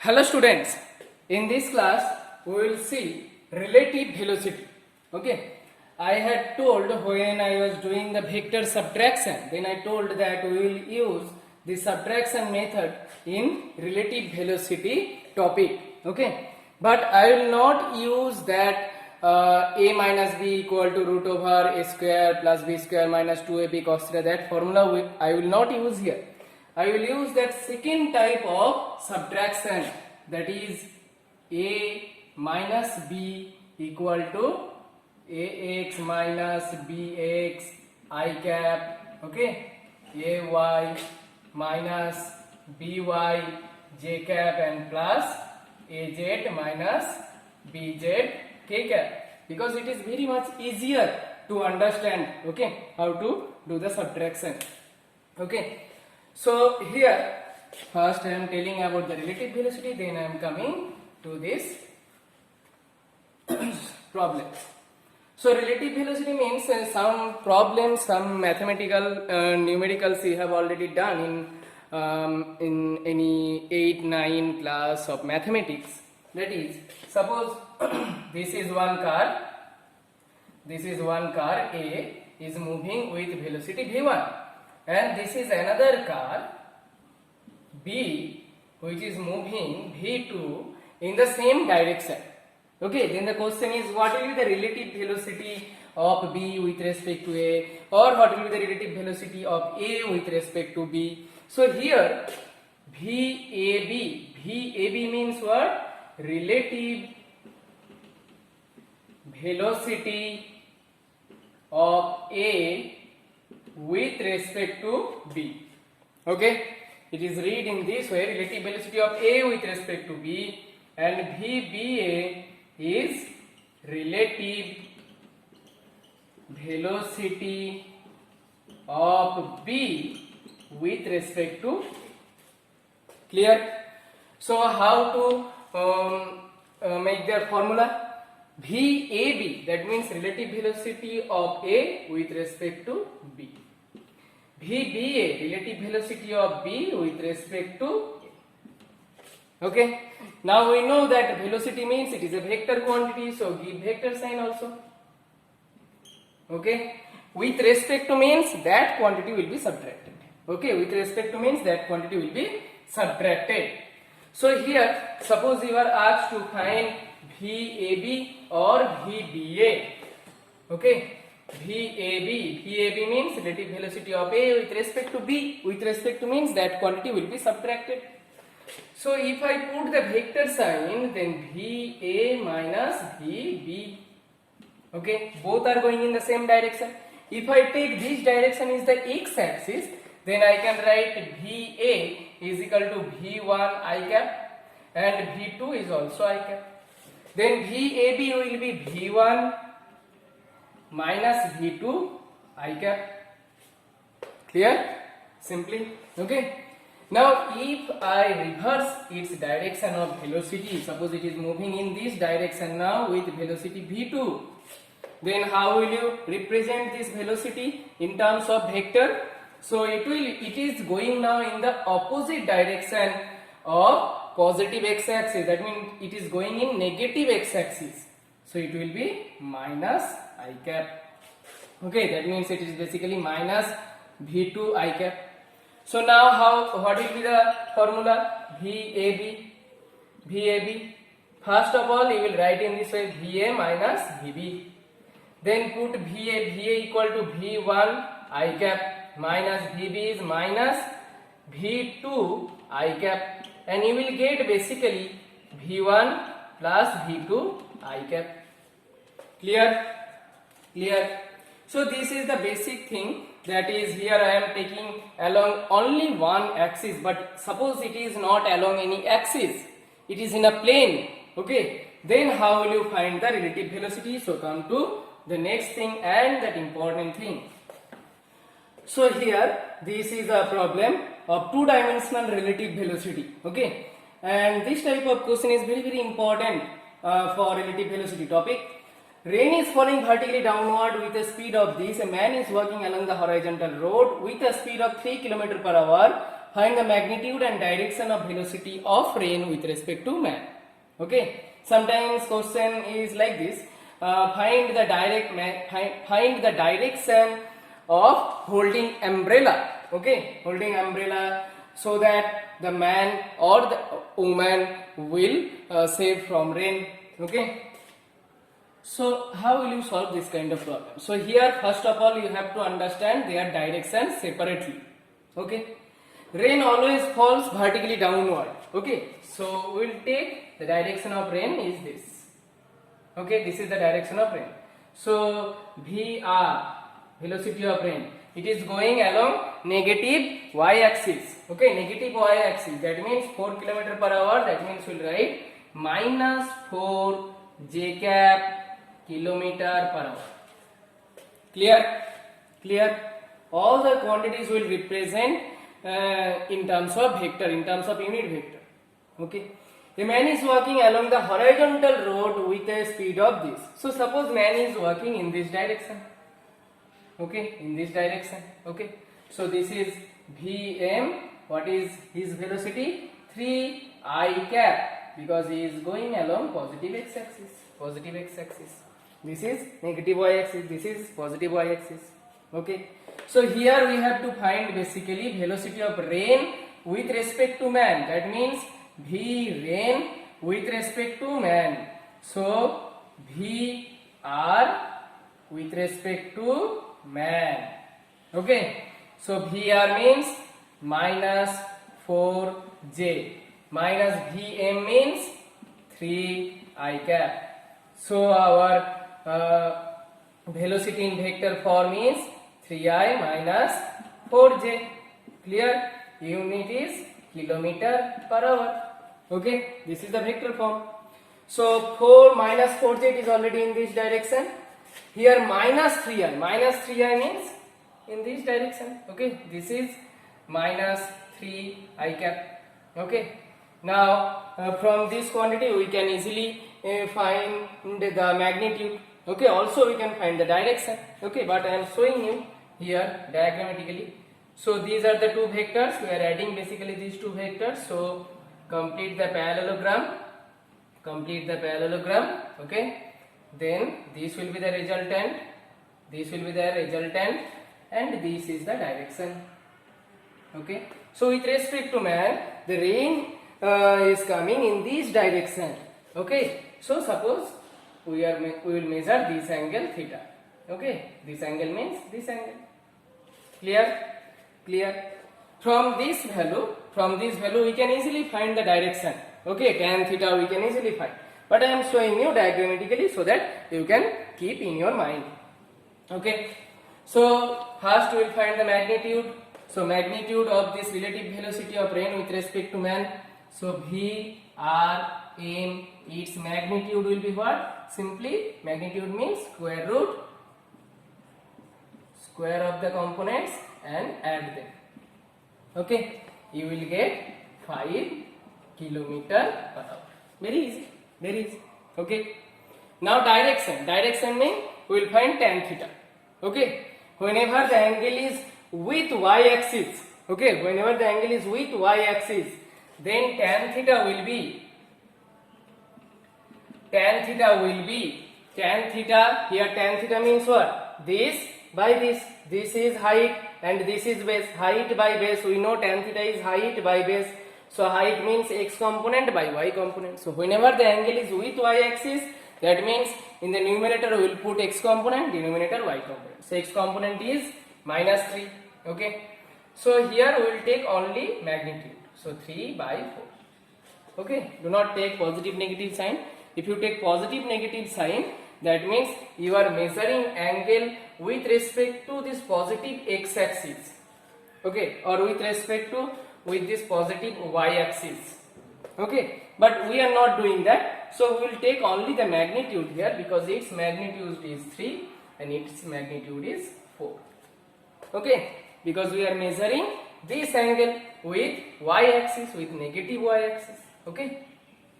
Hello students, in this class we will see relative velocity. Okay, I had told when I was doing the vector subtraction, then I told that we will use the subtraction method in relative velocity topic. Okay, but I will not use that a minus b equal to root over a square plus b square minus 2ab cos theta. That formula I will not use here. I will use that second type of subtraction, that is a minus b equal to ax minus bx I cap, okay, ay minus by j cap and plus az minus bz k cap, because it is very much easier to understand, okay, how to do the subtraction. Okay, so here first I am telling about the relative velocity, then I am coming to this problem. So relative velocity means some problems, some mathematical numericals you have already done in any 8-9 class of mathematics. That is, suppose this is one car A is moving with velocity v1, and this is another car B which is moving v2 in the same direction. Okay, then the question is, what will be the relative velocity of B with respect to A, or what will be the relative velocity of A with respect to B? So here VAB means what? Relative velocity of A with respect to B. Okay, it is read in this way: relative velocity of A with respect to B, and VBA is relative velocity of B with respect to A. Clear? So how to make their formula? VAB, that means relative velocity of A with respect to B. VBA, relative velocity of B with respect to A. Okay, now we know that velocity means it is a vector quantity, so give vector sign also. Okay, with respect to means that quantity will be subtracted. Okay, with respect to means that quantity will be subtracted. So here, suppose you are asked to find VAB or VBA. Okay, VAB means relative velocity of A with respect to B. With respect to means that quantity will be subtracted. So if I put the vector sign, then VA minus VB. Okay, both are going in the same direction. If I take this direction is the x-axis, then I can write VA is equal to V1 I cap and V2 is also I cap. Then VAB will be V1 minus V2 I cap. Clear? Simply. Okay. Now if I reverse its direction of velocity, suppose it is moving in this direction now with velocity V2, then how will you represent this velocity in terms of vector? So it is going now in the opposite direction of positive x-axis, that means it is going in negative x-axis, so it will be minus I cap. Okay, that means it is basically minus V2 I cap. So now what will be the formula? VAB. First of all you will write in this way VA minus VB. Then put VA equal to V1 I cap minus VB is minus V2 I cap, and you will get basically V1 plus V2 I cap. Clear? Clear. So this is the basic thing, that is here I am taking along only one axis, but suppose it is not along any axis, it is in a plane. Okay, then how will you find the relative velocity? So come to the next thing and that important thing. So here this is a problem of two-dimensional relative velocity. Okay, and this type of question is very important for relative velocity topic. Rain is falling vertically downward with a speed of this. A man is walking along the horizontal road with a speed of 3 km per hour. find the magnitude and direction of velocity of rain with respect to man. Okay, sometimes question is like this, find the direction of holding umbrella. Okay, holding umbrella so that the man or the woman will save from rain. Okay, so how will you solve this kind of problem? So here first of all you have to understand their direction separately. Okay, rain always falls vertically downward. Okay, so we will take the direction of rain is this. Okay, this is the direction of rain. So VR, velocity of rain, it is going along negative y-axis. Okay, negative y-axis, that means 4 km per hour. That means we will write minus 4 j cap kilometer per hour. Clear? Clear? All the quantities will represent in terms of vector, in terms of unit vector. Okay. A man is walking along the horizontal road with a speed of this. So suppose man is walking in this direction. Okay, in this direction. Okay. So this is Vm. What is his velocity? 3I cap, because he is going along positive x-axis. Positive x-axis. This is negative y-axis. This is positive y-axis. Okay. So here we have to find basically velocity of rain with respect to man. That means V rain with respect to man. So V R with respect to man. Okay. So VR means minus 4J. Minus Vm means 3I cap. So our velocity in vector form is 3I minus 4J. Clear? Unit is kilometer per hour. Okay, this is the vector form. So 4 minus 4j is already in this direction. Here minus 3i. Minus 3i means in this direction. Okay, this is minus 3i cap. Okay, now from this quantity we can easily find the magnitude. Okay, also we can find the direction. Okay, but I am showing you here diagrammatically. So these are the two vectors. We are adding basically these two vectors. So complete the parallelogram. Complete the parallelogram. Okay. Then this will be the resultant. This will be the resultant, and this is the direction. Okay. So with respect to man, the rain is coming in this direction. Okay. So suppose we will measure this angle theta. Okay. This angle means this angle. Clear? Clear? From this value we can easily find the direction. Okay, tan theta we can easily find. But I am showing you diagrammatically so that you can keep in your mind. Okay. So first we will find the magnitude. So magnitude of this relative velocity of rain with respect to man. So V R M, its magnitude will be what? Simply magnitude means square of the components and add them. Okay, you will get 5 km per hour. Very easy, very easy. Okay. Now direction means we will find tan theta. Okay, whenever the angle is with y-axis. Okay, whenever the angle is with y-axis, then tan theta will be here. Tan theta means what? This by this. This is height and this is base. Height by base, we know tan theta is height by base. So height means x component by y component. So whenever the angle is with y-axis, that means in the numerator we will put x component, denominator y component. So x component is minus 3. Okay. So here we will take only magnitude. So 3 by 4. Okay. Do not take positive negative sign. If you take positive negative sign, that means you are measuring angle with respect to this positive x-axis. Okay. Or with respect to this positive y-axis. Okay. But we are not doing that. So we will take only the magnitude here, because its magnitude is 3 and its magnitude is 4. Okay. Because we are measuring this angle with y-axis, with negative y-axis. Okay.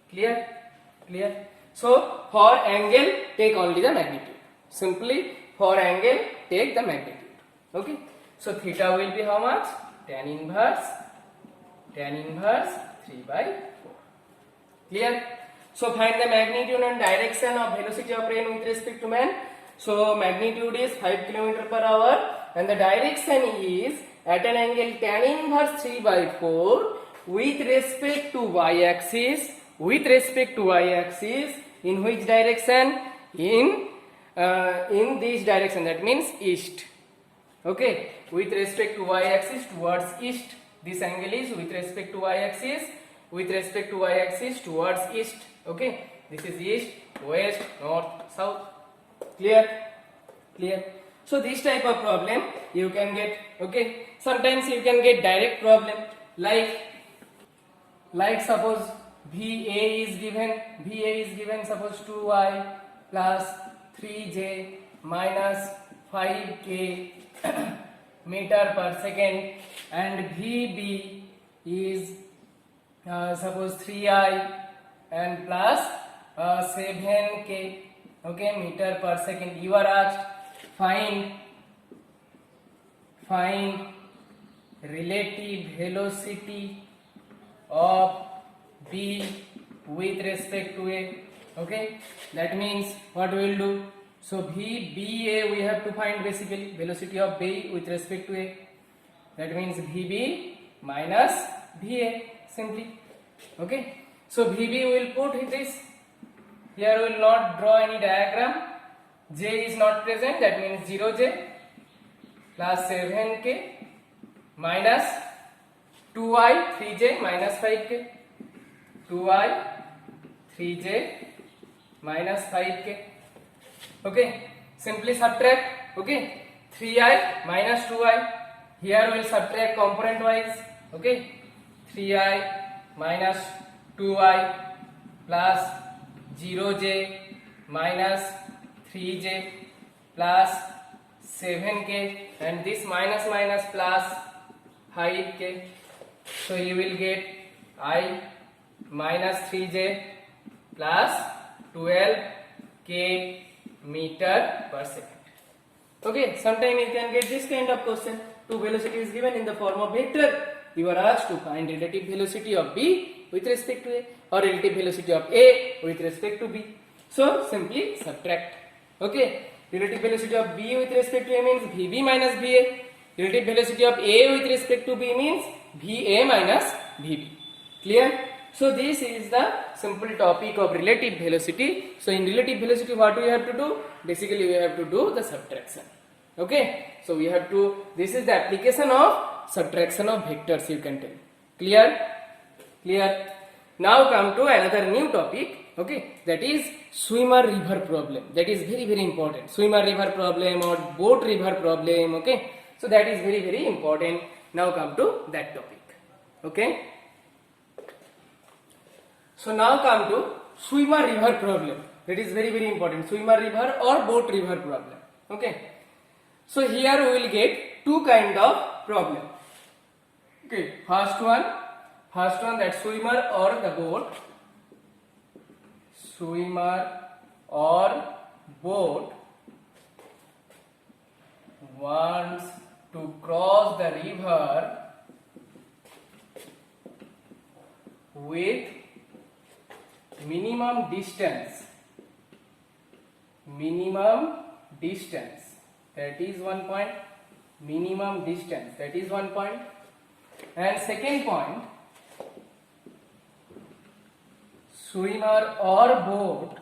Clear? Clear? So for angle take only the magnitude. Simply for angle take the magnitude. Okay. So theta will be how much? Tan inverse tan inverse 3 by 4. Clear? So find the magnitude and direction of velocity of train with respect to man. So magnitude is 5 km per hour and the direction is at an angle tan inverse 3 by 4 with respect to y axis. With respect to y axis, in which direction? In this direction, that means east. Okay, with respect to y axis towards east. This angle is with respect to y axis. With respect to y axis towards east. Okay, this is east, west, north, south. Clear? Clear? So this type of problem you can get. Okay, sometimes you can get direct problem like suppose VA is given suppose 2y plus 3j minus 5k meter per second, and VB is suppose 3i and plus 7k, okay, meter per second. You are asked find relative velocity of B with respect to A. Okay, that means what we will do? So VBA we have to find basically velocity of B with respect to A. That means VB minus VA simply. Okay, so VB will put this. Here we will not draw any diagram. J is not present, that means 0j plus 7k minus 2i 3j minus 5k. 2i 3j minus 5k. Okay, simply subtract. Okay, 3i minus 2i. Here we will subtract component wise. Okay, 3i minus 2i plus 0j minus 3j plus 7k, and this minus plus 5k. So you will get I minus 3j plus 12k meter per second. Okay, sometime you can get this kind of question. Two velocity is given in the form of vector. You are asked to find relative velocity of B with respect to A or relative velocity of A with respect to B. So simply subtract. Okay, relative velocity of B with respect to A means VB minus VA. Relative velocity of A with respect to B means VA minus VB. Clear? So this is the simple topic of relative velocity. So in relative velocity what we have to do? Basically we have to do the subtraction. Okay, so we have to, this is the application of subtraction of vectors, you can tell. Clear? Clear? Now come to another new topic. Okay, that is swimmer river problem. That is very important. Swimmer river problem or boat river problem. Okay, so that is very important. Now come to that topic. Okay, so now come to swimmer river problem. That is very important. Swimmer river or boat river problem. Okay, so here we will get two kind of problem. Okay, first one that swimmer or the boat. Swimmer or boat wants to cross the river with minimum distance, that is 1 point, minimum distance, that is 1 point, and second point, swimmer or boat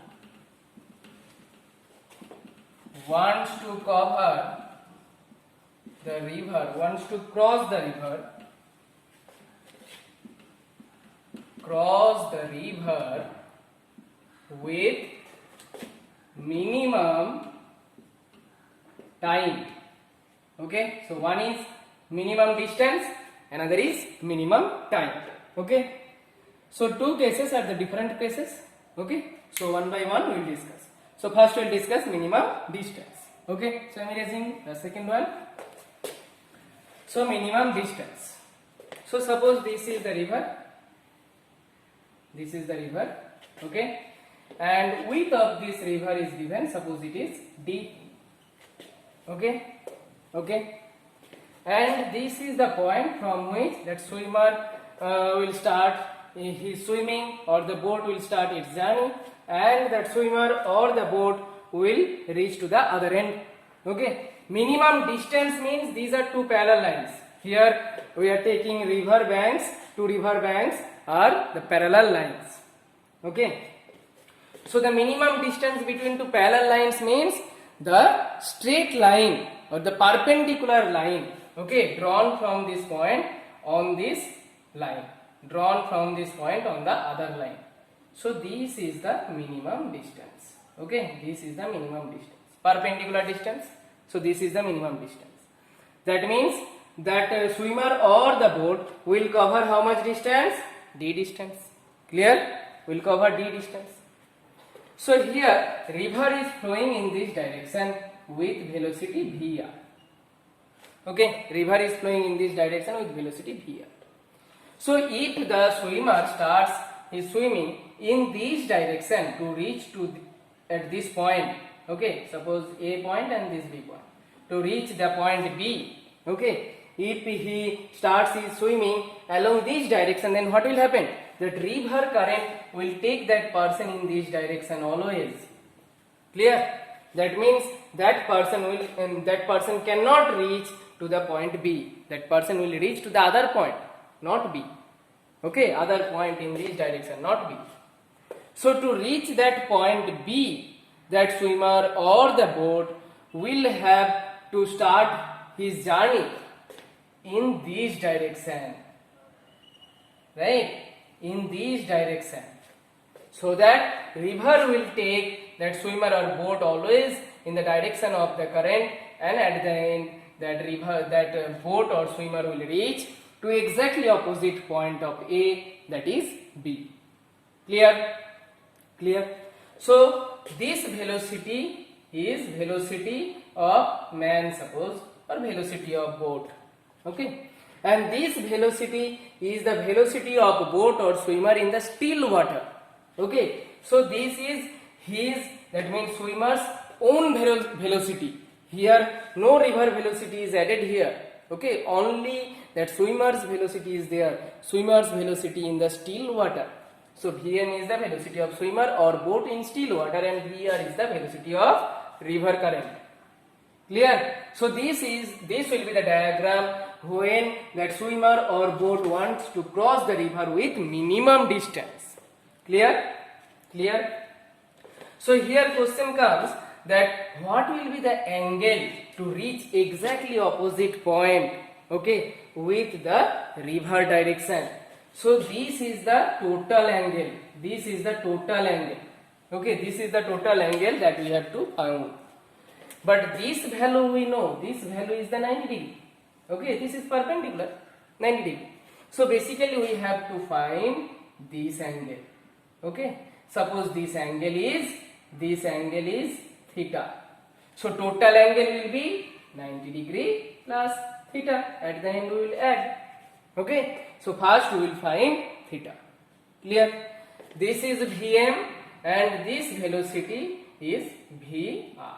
wants to cover the river, wants to cross the river with minimum time. Okay, so one is minimum distance, another is minimum time. Okay, so two cases are the different cases. Okay, so one by one we will discuss. So first we will discuss minimum distance. Okay, so I am erasing the second one. So minimum distance. So suppose this is the river. This is the river. Okay, and width of this river is given. Suppose it is D. Okay, and this is the point from which that swimmer will start his swimming, or the boat will start its journey, and that swimmer or the boat will reach to the other end. Okay, minimum distance means these are two parallel lines. Here we are taking river banks. Two river banks are the parallel lines. Okay, so the minimum distance between two parallel lines means the straight line or the perpendicular line, okay, drawn from this point on this line, drawn from this point on the other line. So this is the minimum distance. Okay, this is the minimum distance, perpendicular distance. So this is the minimum distance. That means that swimmer or the boat will cover how much distance? D distance. Clear? Will cover D distance. So here river is flowing in this direction with velocity Vr. Okay, river is flowing in this direction with velocity Vr. So if the swimmer starts his swimming in this direction to reach to at this point, okay, suppose A point and this B point, to reach the point B, okay, if he starts his swimming along this direction, then what will happen? That river current will take that person in this direction always. Clear? That means that person cannot reach to the point B. That person will reach to the other point, not B. Okay, other point in this direction, not B. So to reach that point B, that swimmer or the boat will have to start his journey in this direction, right? In this direction, so that river will take that swimmer or boat always in the direction of the current, and at the end that boat or swimmer will reach to exactly opposite point of A, that is B. Clear? Clear? So this velocity is velocity of man, suppose, or velocity of boat. Okay, and this velocity is the velocity of boat or swimmer in the still water. Okay, so this is his, that means swimmer's own velocity. Here no river velocity is added here. Okay, only that swimmer's velocity is there, swimmer's velocity in the still water. So Vm is the velocity of swimmer or boat in still water, and Vr is the velocity of river current. Clear? So this will be the diagram when that swimmer or boat wants to cross the river with minimum distance. Clear? Clear? So here question comes that what will be the angle to reach exactly opposite point, okay, with the river direction. So this is the total angle. This is the total angle. Okay, this is the total angle that we have to find. But this value we know, this value is the 90 degree. Okay, this is perpendicular, 90 degree. So basically we have to find this angle. Okay, suppose this angle is theta. So total angle will be 90 degree plus theta. At the end we will add. Okay, so first we will find theta. Clear? This is Vm and this velocity is Vr.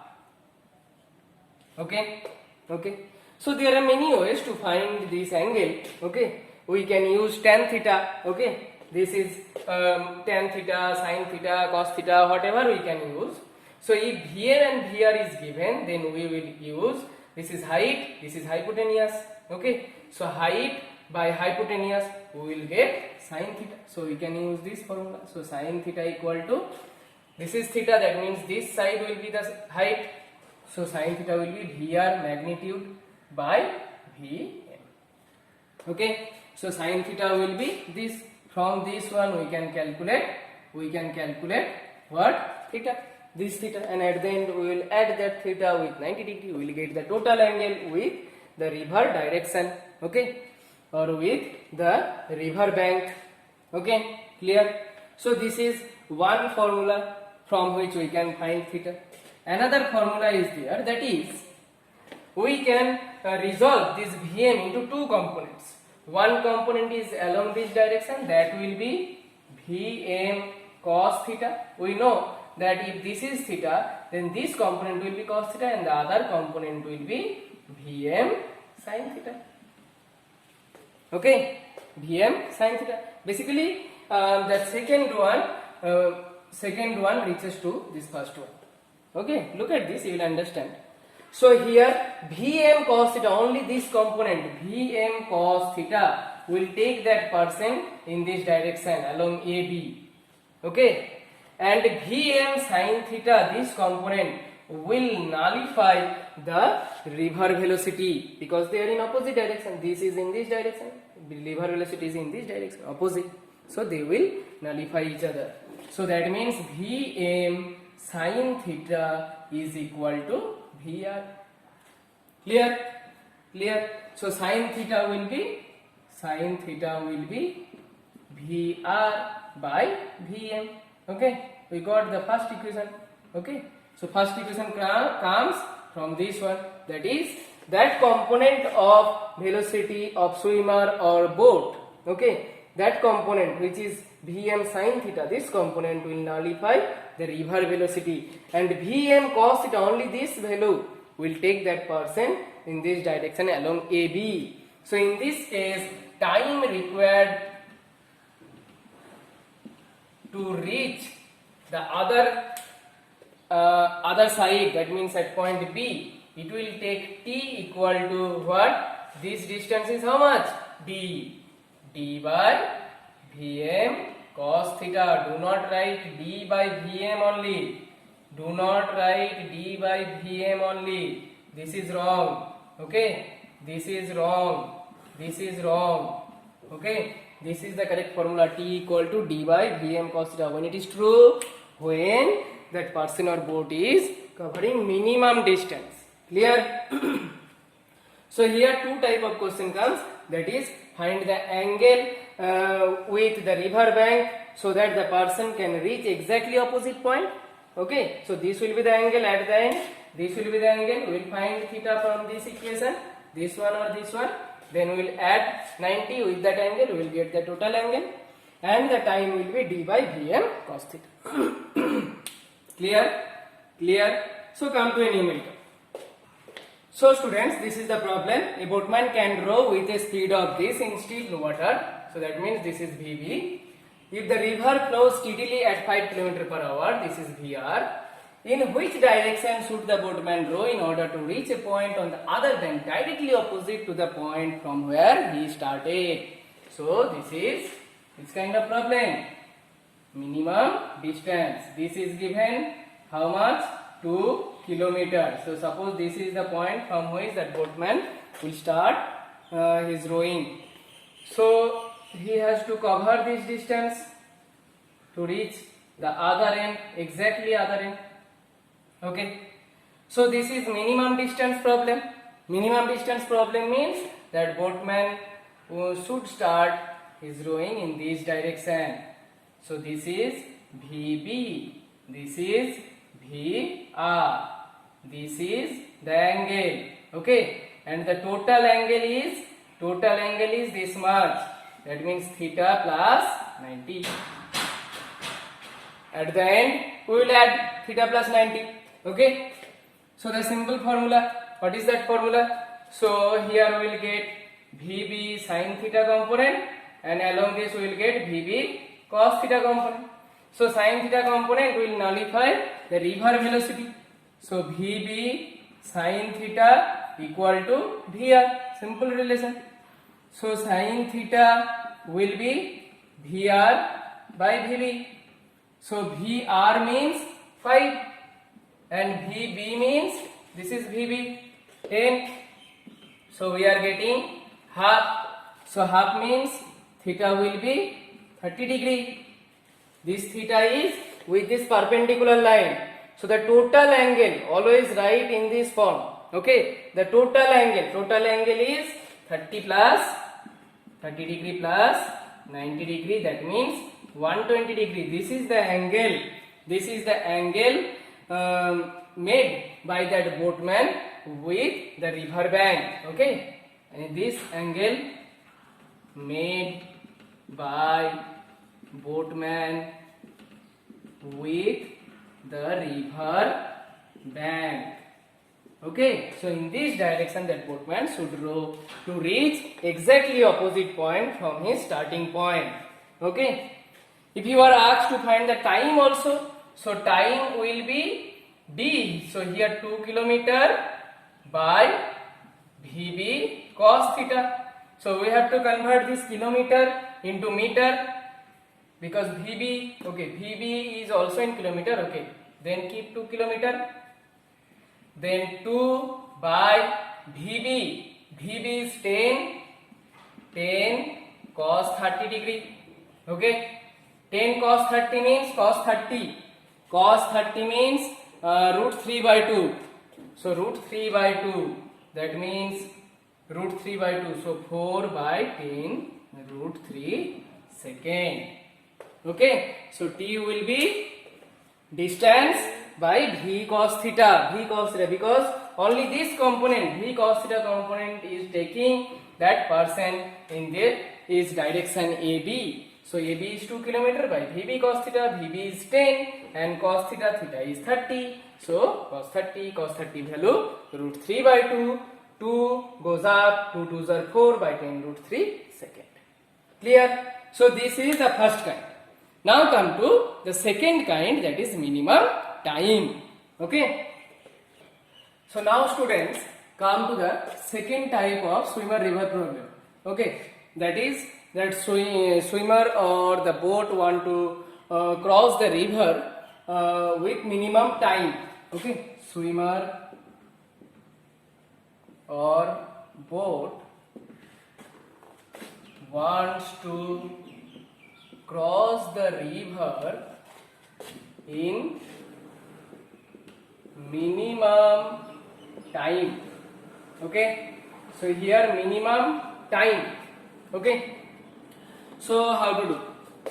Okay, okay. So there are many ways to find this angle. Okay, we can use tan theta. Okay, this is tan theta, sin theta, cos theta, whatever we can use. So if Vm and Vr is given, then we will use, this is height, this is hypotenuse. Okay, so height by hypotenuse we will get sin theta. So we can use this formula. So sin theta equal to, this is theta, that means this side will be the height. So sin theta will be Vr magnitude by Vm. Okay, so sin theta will be this. From this one we can calculate what? Theta, this theta, and at the end we will add that theta with 90 degree. We will get the total angle with the river direction. Okay, or with the river bank. Okay, clear? So this is one formula from which we can find theta. Another formula is there, that is we can resolve this Vm into two components. One component is along this direction, that will be Vm cos theta. We know that if this is theta, then this component will be cos theta and the other component will be Vm sin theta. Okay, Vm sin theta. Basically, the second one reaches to this first one. Okay, look at this, you will understand. So here Vm cos theta, only this component Vm cos theta will take that person in this direction along AB. Okay, and Vm sin theta, this component will nullify the river velocity because they are in opposite direction. This is in this direction, river velocity is in this direction, opposite. So they will nullify each other. So that means Vm sin theta is equal to Vr. Clear? Clear? So sin theta will be Vr by Vm. Okay, we got the first equation. Okay, so first equation comes from this one, that is that component of velocity of swimmer or boat. Okay, that component which is Vm sin theta, this component will nullify the river velocity, and Vm cos theta, only this value will take that person in this direction along AB. So in this case, time required to reach the other side, that means at point B, it will take t equal to what? This distance is how much? D. D by Vm cos theta. Do not write D by Vm only. Do not write D by Vm only. This is wrong. Okay, this is wrong. This is wrong. Okay, this is the correct formula, T equal to D by Vm cos theta. When it is true, when that person or boat is covering minimum distance. Clear? So here two type of question comes, that is find the angle with the river bank so that the person can reach exactly opposite point. Okay, so this will be the angle at the end, this will be the angle. We will find theta from this equation, this one or this one, then we will add 90 with that angle, we will get the total angle, and the time will be D by Vm cos theta. Clear? Clear? So come to a numerator. So students, this is the problem. A boatman can row with a speed of this in still water. So that means this is Vb. If the river flows steadily at 5 km per hour, this is Vr. In which direction should the boatman row in order to reach a point on the other bank directly opposite to the point from where he started? So this is this kind of problem. Minimum distance. This is given how much? 2 kilometers. So suppose this is the point from which that boatman will start his rowing. So he has to cover this distance to reach the other end, exactly other end. Okay. So this is minimum distance problem. Minimum distance problem means that boatman should start his rowing in this direction. So this is Vb, this is Vr, this is the angle. Okay, and the total angle is this much. That means theta plus 90. At the end, we will add theta plus 90. Okay, so the simple formula. What is that formula? So here we will get Vb sin theta component, and along this we will get Vb cos theta component. So sin theta component will nullify the river velocity. So Vb sin theta equal to Vr. Simple relation. So sin theta will be Vr by Vb. So Vr means 5 and Vb means this is Vb 10. So we are getting half. So half means theta will be 30 degree. This theta is with this perpendicular line. So the total angle, always write in this form. Okay, the total angle is 30 degree plus 90 degree. That means 120 degree. This is the angle. This is the angle made by that boatman with the river bank. Okay, and this angle made by boatman with the river bank. Okay, so in this direction that boatman should row to reach exactly opposite point from his starting point. Okay, if you are asked to find the time also, so time will be d. So here 2 kilometer by VB cos theta. So we have to convert this kilometer into meter because VB, okay, VB is also in kilometer, okay. Then keep 2 kilometer. Then 2 by VB. VB is 10 cos 30 degree. Okay. 10 cos 30 means cos 30. Cos 30 means root 3 by 2. So root 3 by 2. That means root 3 by 2. So 4 by 10 root 3 second. Okay. So T will be distance by V cos theta. V cos theta, because only this component, V cos theta component is taking that person in there is direction AB. So AB is 2 km by VB cos theta. VB is 10 and cos theta is 30. So cos 30 value root 3 by 2. 2 goes up, 2 2s are 4 by 10 root 3 second. Clear? So this is the first kind. Now come to the second kind, that is minimum time. Okay. So now students come to the second type of swimmer river problem. Okay. That is that swimmer or the boat want to cross the river with minimum time. Okay. Swimmer or boat wants to cross the river in minimum time. Okay, so here minimum time. Okay, so how to do?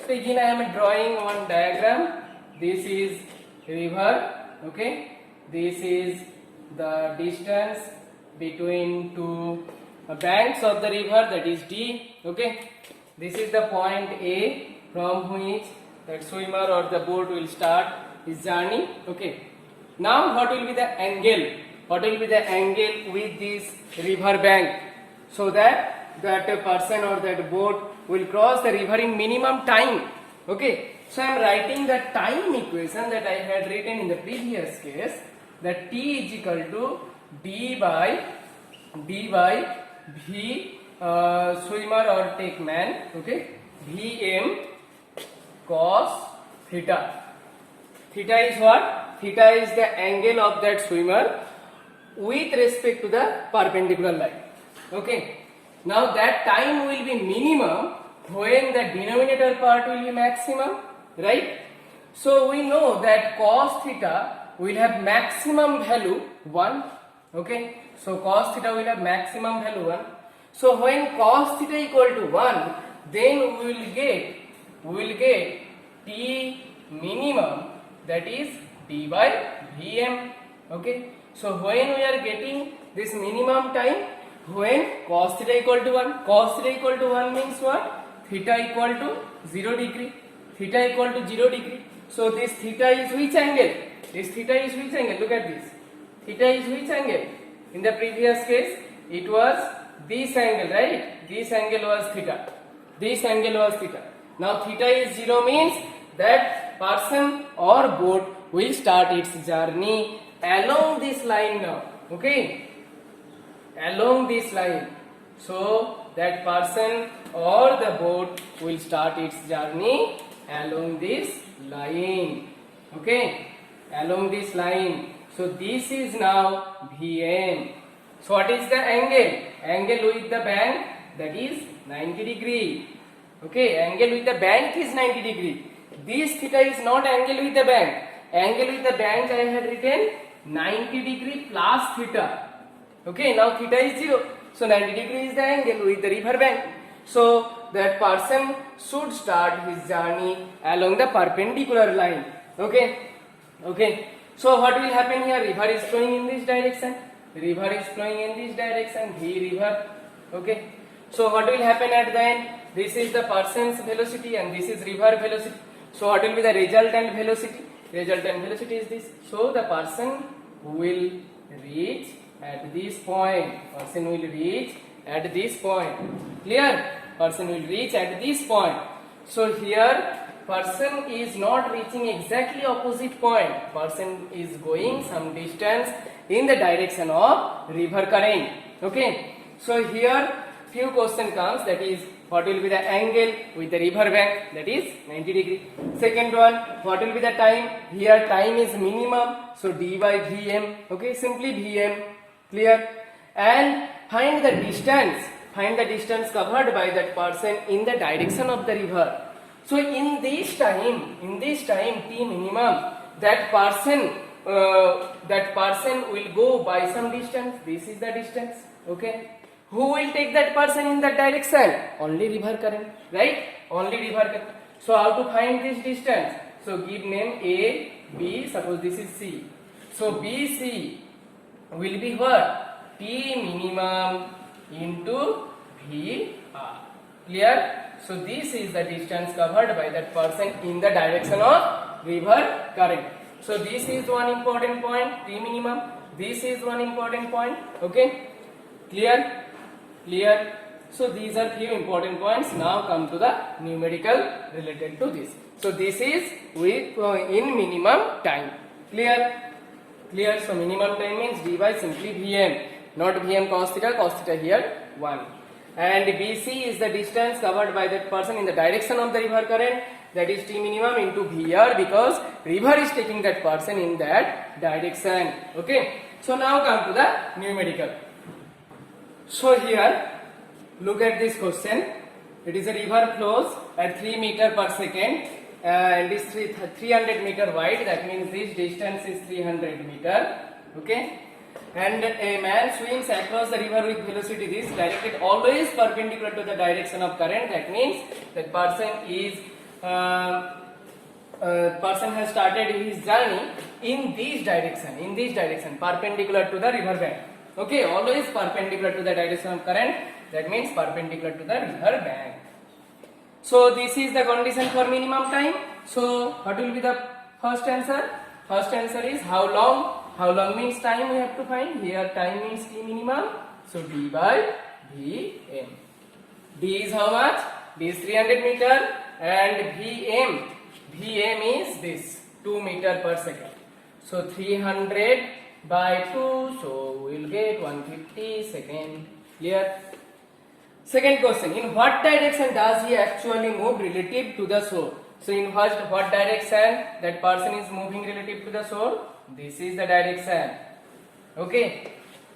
So again I am drawing one diagram. This is river. Okay, this is the distance between two banks of the river, that is D. Okay, this is the point A from which that swimmer or the boat will start his journey. Okay, now what will be the angle? What will be the angle with this river bank, so that that person or that boat will cross the river in minimum time? Okay, so I am writing the time equation that I had written in the previous case, that T is equal to D by V swimmer or take man, okay, Vm cos theta. Theta is what? Theta is the angle of that swimmer with respect to the perpendicular line. Okay. Now that time will be minimum when the denominator part will be maximum, right? So we know that cos theta will have maximum value 1. Okay. So cos theta will have maximum value 1. So when cos theta equal to 1, then we will get T minimum, that is D by Vm. Okay. So when we are getting this minimum time, when cos theta equal to 1, cos theta equal to 1 means what? Theta equal to 0 degree. Theta equal to 0 degree. So this theta is which angle? This theta is which angle? Look at this. Theta is which angle? In the previous case, it was this angle, right? This angle was theta. This angle was theta. Now theta is 0 means that person or boat will start its journey along this line now. Okay? Along this line. So that person or the boat will start its journey along this line. Okay? Along this line. So this is now Vm. So what is the angle? Angle with the bank, that is 90 degree. Okay, angle with the bank is 90 degree. This theta is not angle with the bank. Angle with the bank I had written 90 degree plus theta. Okay, now theta is 0. So 90 degree is the angle with the river bank. So that person should start his journey along the perpendicular line. Okay, okay. So what will happen here? River is flowing in this direction. River is flowing in this direction. V river. Okay. So what will happen at the end? This is the person's velocity and this is river velocity. So what will be the resultant velocity? Resultant velocity is this. So the person will reach at this point. Person will reach at this point. Clear? Person will reach at this point. So here person is not reaching exactly opposite point. Person is going some distance in the direction of river current. Okay. So here few question comes, that is what will be the angle with the river bank, that is 90 degree. Second one, what will be the time? Here time is minimum, so d by Vm. Okay, simply Vm. Clear? And find the distance covered by that person in the direction of the river. So in this time t minimum, that person will go by some distance. This is the distance. Okay. Who will take that person in that direction? Only river current, right? Only river current. So how to find this distance? So give name A, B, suppose this is C. So BC will be what? T minimum into VR. Clear? So this is the distance covered by that person in the direction of river current. So this is one important point, T minimum. This is one important point. Okay? Clear? Clear? So these are few important points. Now come to the numerical related to this. So this is with in minimum time. Clear? Clear? So minimum time means d by simply Vm, not Vm cos theta here 1. And BC is the distance covered by that person in the direction of the river current, that is T minimum into VR, because river is taking that person in that direction. Okay. So now come to the numerical. So here, look at this question. It is a river flows at 3 meter per second and is 300 meter wide. That means this distance is 300 meter. Okay. And a man swims across the river with velocity this directed always perpendicular to the direction of current. That means that person has started his journey in this direction, perpendicular to the river bank. Okay, always perpendicular to the direction of current. That means perpendicular to the river bank. So this is the condition for minimum time. So what will be the first answer? First answer is how long. How long means time we have to find. Here time means T minimum. So d by Vm. D is how much? D is 300 meter and Vm is this 2 meter per second. So 300 by 2, so we will get 150 second. Clear? Second question, in what direction does he actually move relative to the shore? So in what direction that person is moving relative to the shore? This is the direction. Okay.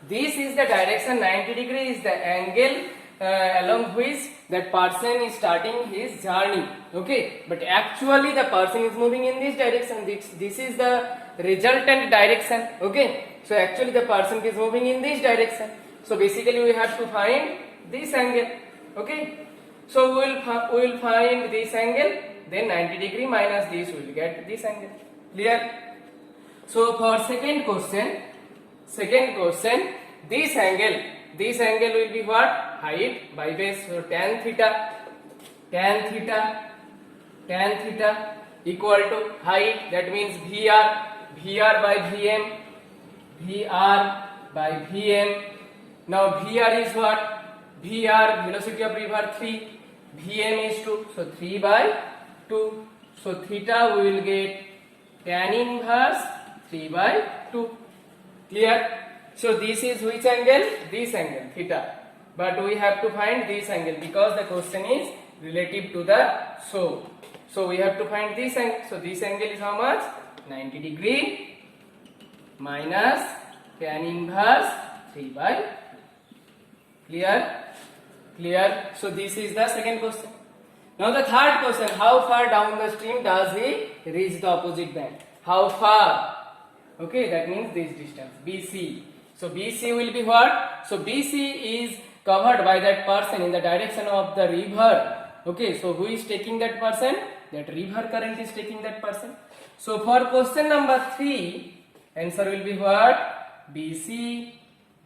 This is the direction, 90 degree is the angle along which that person is starting his journey. Okay. But actually the person is moving in this direction. This is the resultant direction. Okay. So actually the person is moving in this direction. So basically we have to find this angle. Okay. So we will find this angle, then 90 degree minus this, we will get this angle. Clear? So for second question, this angle will be what? Height by base. So tan theta equal to height, that means VR by Vm. Now VR is what? VR, velocity of river 3, Vm is 2, so 3 by 2. So theta we will get tan inverse 3 by 2. Clear? So this is which angle? This angle, theta. But we have to find this angle because the question is relative to the shore. So we have to find this angle. So this angle is how much? 90 degree minus tan inverse 3 by 2. Clear? Clear? So this is the second question. Now the third question, how far down the stream does he reach the opposite bank? How far? Okay, that means this distance, BC. So BC will be what? So BC is covered by that person in the direction of the river. Okay, so who is taking that person? That river current is taking that person. So for question number 3, answer will be what? BC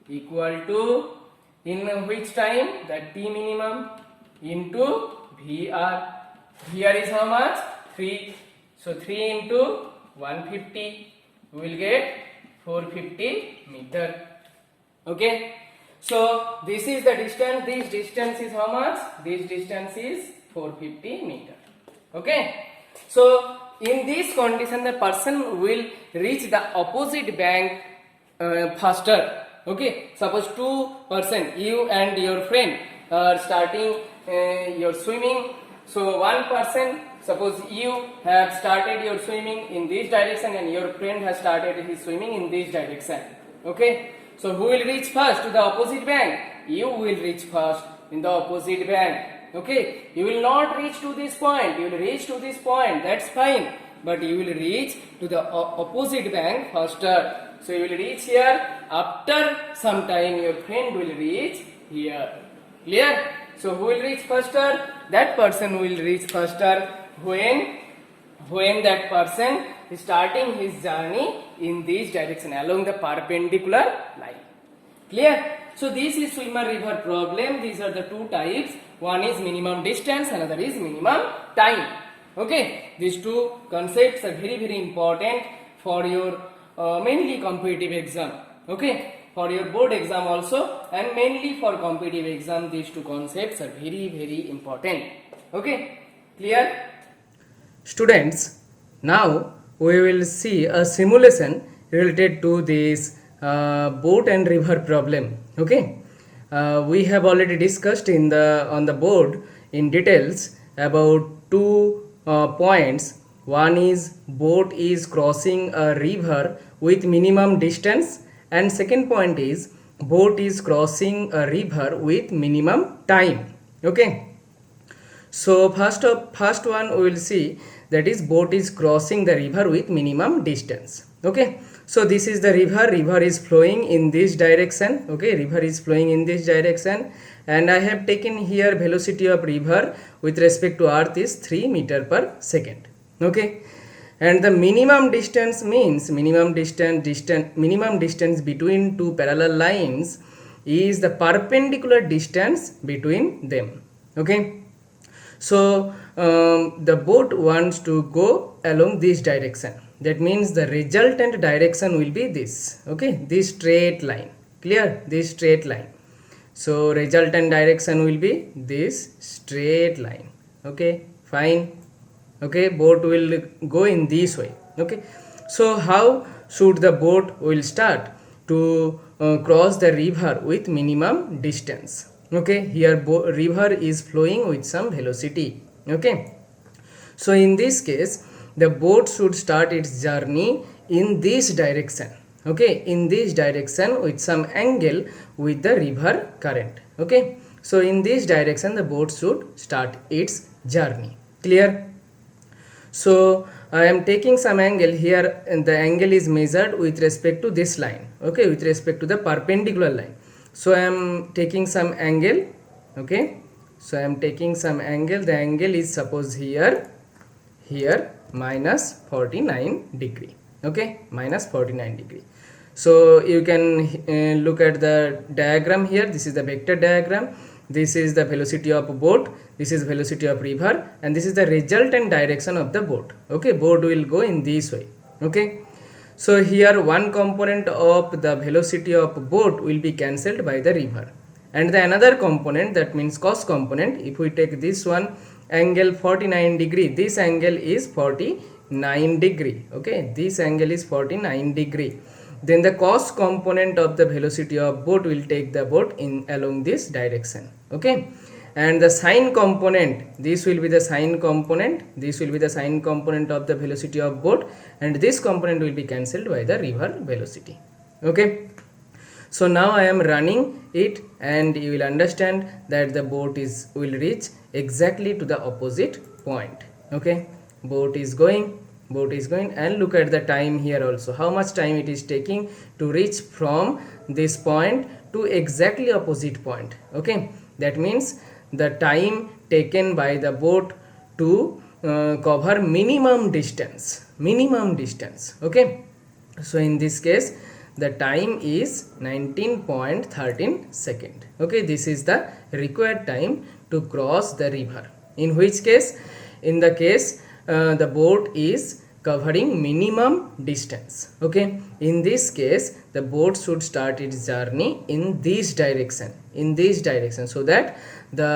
equal to, in which time? That T minimum into VR. VR is how much? 3. So 3 into 150, we will get 450 meter. Okay, so this is the distance. This distance is how much? This distance is 450 meter. Okay, so in this condition the person will reach the opposite bank faster. Okay, suppose two person, you and your friend, are starting your swimming. So one person, suppose you have started your swimming in this direction and your friend has started his swimming in this direction. Okay, so who will reach first to the opposite bank? You will reach first in the opposite bank. Okay, you will not reach to this point, you will reach to this point, that's fine, but you will reach to the opposite bank faster. So you will reach here, after some time your friend will reach here. Clear? So who will reach faster? That person will reach faster when that person is starting his journey in this direction along the perpendicular line. Clear? So this is swimmer river problem. These are the two types. One is minimum distance, another is minimum time. Okay, these two concepts are very important for your mainly competitive exam. Okay, for your board exam also, and mainly for competitive exam, these two concepts are very important. Okay, clear? Students, now we will see a simulation related to this boat and river problem. Okay, we have already discussed on the board in details about two points. One is boat is crossing a river with minimum distance, and second point is boat is crossing a river with minimum time. Okay, so first one we will see, that is boat is crossing the river with minimum distance. Okay, so this is the river is flowing in this direction. Okay, river is flowing in this direction, and I have taken here velocity of river with respect to earth is 3 meter per second. Okay, and the minimum distance means minimum distance between two parallel lines is the perpendicular distance between them. Okay, so the boat wants to go along this direction. That means the resultant direction will be this. Okay, this straight line. Clear? This straight line. So resultant direction will be this straight line. Okay, fine. Okay, boat will go in this way. Okay, so how should the boat will start to cross the river with minimum distance? Okay, here river is flowing with some velocity. Okay, so in this case the boat should start its journey in this direction. Okay, in this direction with some angle with the river current. Okay, so in this direction the boat should start its journey. Clear? So I am taking some angle here, and the angle is measured with respect to this line. Okay, with respect to the perpendicular line. So I am taking some angle. Okay, so I am taking some angle. The angle is suppose here minus 49 degree. Okay, minus 49 degree. So you can look at the diagram here. This is the vector diagram. This is the velocity of boat, this is velocity of river, and this is the resultant direction of the boat. Okay, boat will go in this way. Okay, so here one component of the velocity of boat will be cancelled by the river, and the another component, that means cos component, if we take this one angle 49 degree, this angle is 49 degree. Okay, this angle is 49 degree. Then the cos component of the velocity of boat will take the boat in along this direction. Okay, and the sine component, this will be the sine component, this will be the sine component of the velocity of boat, and this component will be cancelled by the river velocity. Okay, so now I am running it, and you will understand that the boat will reach exactly to the opposite point. Okay, boat is going, and look at the time here also, how much time it is taking to reach from this point to exactly opposite point. Okay, that means the time taken by the boat to cover minimum distance. Okay, so in this case the time is 19.13 second. Okay, this is the required time to cross the river. In which case, in the case the boat is covering minimum distance. Okay, in this case the boat should start its journey in this direction, so that the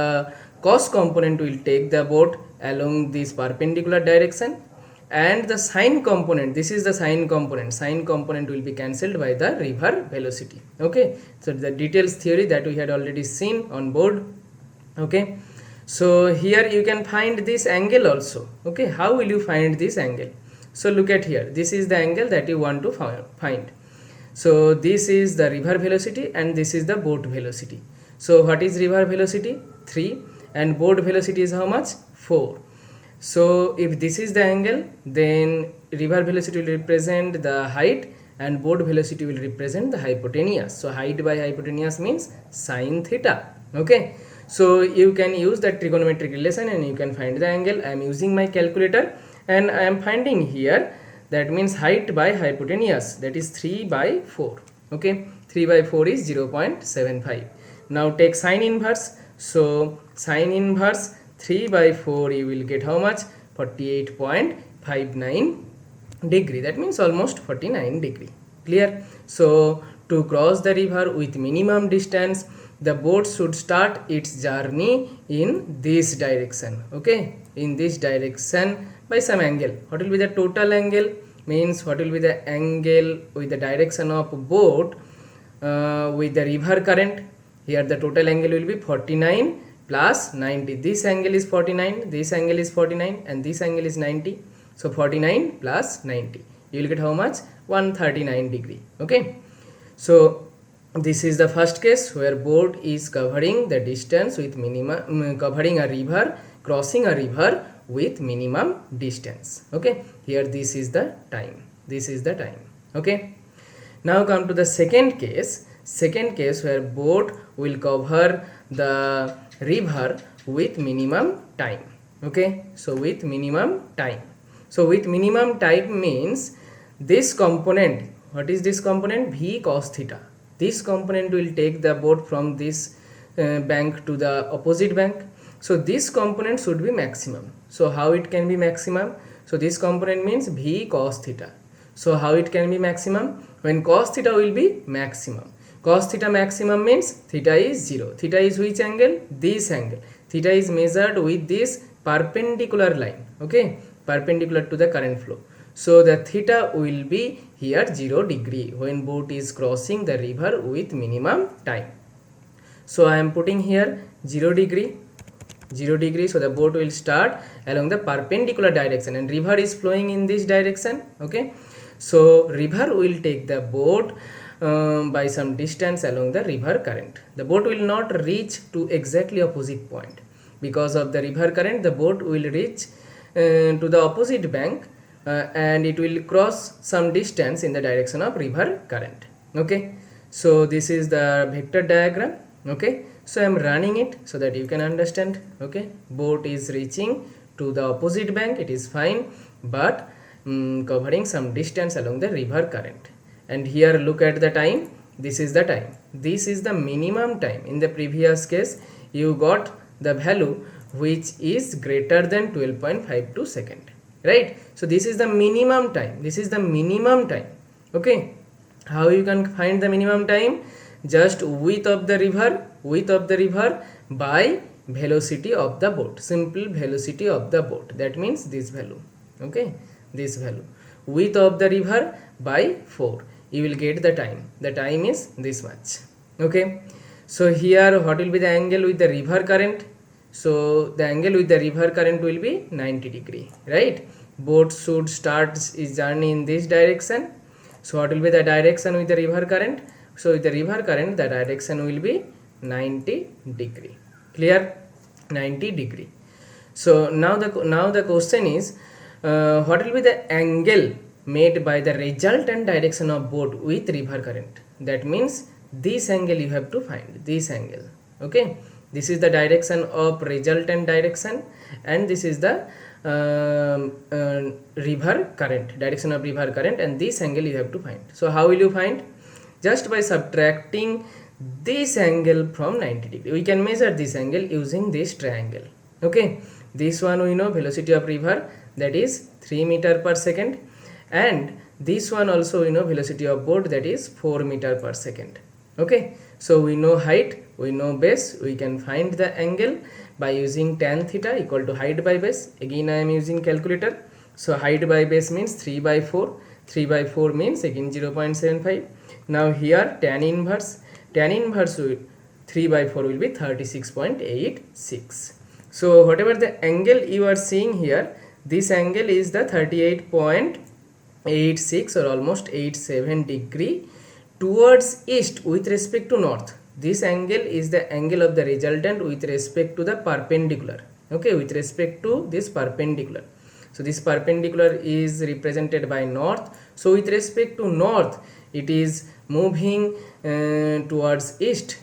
cos component will take the boat along this perpendicular direction, and the sine component, this is the sine component will be cancelled by the river velocity. Okay, so the details theory that we had already seen on board. Okay, so here you can find this angle also. Okay, how will you find this angle? So look at here, this is the angle that you want to find. So this is the river velocity and this is the boat velocity. So what is river velocity? 3, and boat velocity is how much? 4. So if this is the angle, then river velocity will represent the height and boat velocity will represent the hypotenuse. So height by hypotenuse means sine theta. Okay, so you can use that trigonometric relation and you can find the angle. I am using my calculator and I am finding here, that means height by hypotenuse, that is 3 by 4. Okay, 3 by 4 is 0.75. Now take sine inverse. So sine inverse 3 by 4, you will get how much? 48.59 degree, that means almost 49 degree. Clear? So to cross the river with minimum distance, the boat should start its journey in this direction. Okay, in this direction by some angle. What will be the total angle? Means what will be the angle with the direction of boat with the river current? Here the total angle will be 49 plus 90. This angle is 49, this angle is 49 and this angle is 90. So 49 plus 90, you will get how much? 139 degree. Okay, so this is the first case where boat is covering the distance with minimum, covering a river, crossing a river with minimum distance. Okay, here this is the time, Okay, now come to the second case where boat will cover the river with minimum time. Okay, so with minimum time. So with minimum time means this component, what is this component? V cos theta. This component will take the boat from this bank to the opposite bank. So this component should be maximum. So how it can be maximum? So this component means V cos theta. So how it can be maximum? When cos theta will be maximum. Cos theta maximum means theta is 0. Theta is which angle? This angle. Theta is measured with this perpendicular line. Okay, perpendicular to the current flow. So the theta will be here 0 degree when boat is crossing the river with minimum time. So I am putting here 0 degree. So the boat will start along the perpendicular direction and river is flowing in this direction. Okay, so river will take the boat by some distance along the river current. The boat will not reach to exactly opposite point. Because of the river current, the boat will reach to the opposite bank and it will cross some distance in the direction of river current. Okay, so this is the vector diagram. Okay, so I am running it so that you can understand. Okay, boat is reaching to the opposite bank, it is fine, but covering some distance along the river current. And here look at the time, this is the time, this is the minimum time. In the previous case you got the value which is greater than 12.52 second, right? So this is the minimum time, Okay, how you can find the minimum time? Just width of the river by velocity of the boat, simple velocity of the boat, that means this value. Okay, this value, width of the river by 4, you will get the time is this much. Okay, so here what will be the angle with the river current? So the angle with the river current will be 90 degree, right? Boat should start its journey in this direction. So what will be the direction with the river current? So with the river current, the direction will be 90 degree. Clear? 90 degree. So now the question is, what will be the angle made by the resultant direction of boat with river current? That means this angle you have to find, this angle. Okay, this is the direction of resultant direction and this is the river current, direction of river current, and this angle you have to find. So how will you find? Just by subtracting this angle from 90 degree. We can measure this angle using this triangle. Okay, this one we know velocity of river, that is 3 meter per second, and this one also we know velocity of boat, that is 4 meter per second. Okay, so we know height, we know base, we can find the angle by using tan theta equal to height by base. Again I am using calculator. So height by base means 3 by 4, 3 by 4 means again 0.75. now here tan inverse will 3 by 4 will be 36.86. so whatever the angle you are seeing here, this angle is the 38.86 or almost 87 degree towards east with respect to north. This angle is the angle of the resultant with respect to the perpendicular. Okay, with respect to this perpendicular. So this perpendicular is represented by north. So with respect to north, it is moving towards east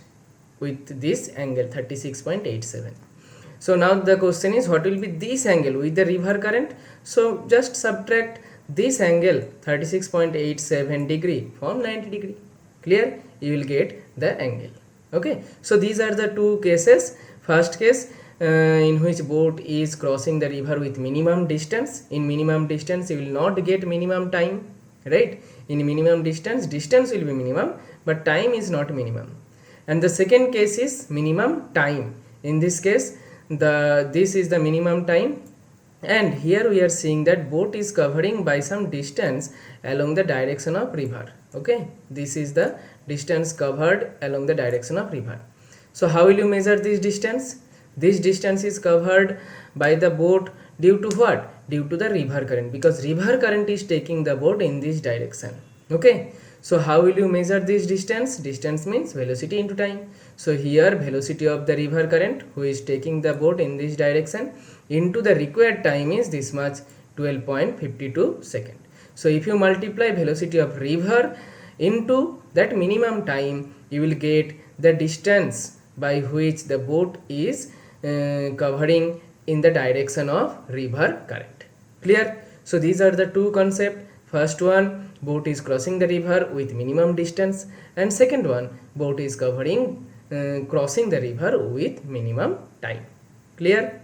with this angle 36.87. So now the question is, what will be this angle with the river current? So just subtract this angle 36.87 degree from 90 degree. Clear? You will get the angle. Okay, so these are the two cases. First case in which boat is crossing the river with minimum distance. In minimum distance you will not get minimum time, right? In minimum distance will be minimum, but time is not minimum. And the second case is minimum time. In this case this is the minimum time, and here we are seeing that boat is covering by some distance along the direction of river. Okay, this is the distance covered along the direction of river. So how will you measure this distance? This distance is covered by the boat due to what? Due to the river current, because river current is taking the boat in this direction. Okay, so how will you measure this distance? Distance means velocity into time. So here velocity of the river current who is taking the boat in this direction into the required time is this much, 12.52 seconds. So if you multiply velocity of river into that minimum time, you will get the distance by which the boat is covering in the direction of river current. Clear? So these are the two concepts. First one, boat is crossing the river with minimum distance, and second one, boat is crossing the river with minimum time. Clear?